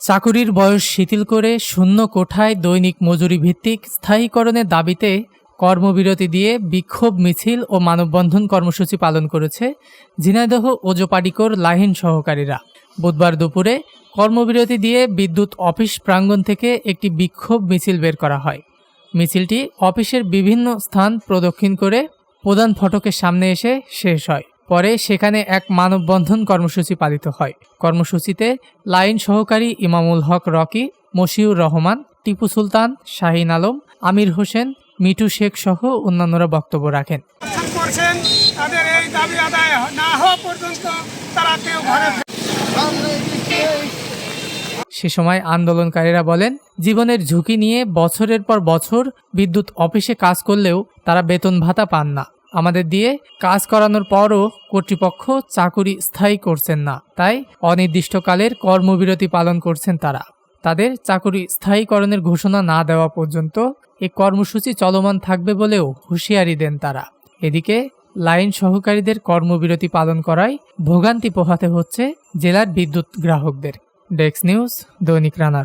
চাকুরির বয়স শিথিল করে শূন্য কোঠায় দৈনিক মজুরি ভিত্তিক স্থায়ীকরণের দাবিতে কর্মবিরতি দিয়ে বিক্ষোভ মিছিল ও মানববন্ধন কর্মসূচি পালন করেছে ঝিনাইদহ ওজপাড়িকর লাহিন সহকারীরা। বুধবার দুপুরে কর্মবিরতি দিয়ে বিদ্যুৎ অফিস প্রাঙ্গণ থেকে একটি বিক্ষোভ মিছিল বের করা হয়। মিছিলটি অফিসের বিভিন্ন স্থান প্রদক্ষিণ করে প্রধান ফটকের সামনে এসে শেষ হয়। পরে সেখানে এক মানববন্ধন কর্মসূচি পালিত হয়। কর্মসূচিতে লাইন সহকারী ইমামুল হক রকি, মশিউর রহমান, টিপু সুলতান, শাহিন আলম, আমির হোসেন, মিঠু শেখ সহ অন্যান্যরা বক্তব্য রাখেন। তাদের এই দাবি আদায় না হওয়া পর্যন্ত তারা কেউ ঘরে সে সময় আন্দোলনকারীরা বলেন, জীবনের ঝুঁকি নিয়ে বছরের পর বছর বিদ্যুৎ অফিসে কাজ করলেও তারা বেতন ভাতা পান না। আমাদের দিয়ে কাজ করানোর পরও কর্তৃপক্ষ চাকুরি স্থায়ী করছেন না, তাই অনির্দিষ্টকালের কর্মবিরতি পালন করছেন তারা। তাদের চাকুরি স্থায়ীকরণের ঘোষণা না দেওয়া পর্যন্ত এই কর্মসূচি চলমান থাকবে বলেও হুঁশিয়ারি দেন তারা। এদিকে লাইন সহকারীদের কর্মবিরতি পালন করায় ভোগান্তি পোহাতে হচ্ছে জেলার বিদ্যুৎ গ্রাহকদের। ডেস্ক নিউজ, দৈনিক রানার।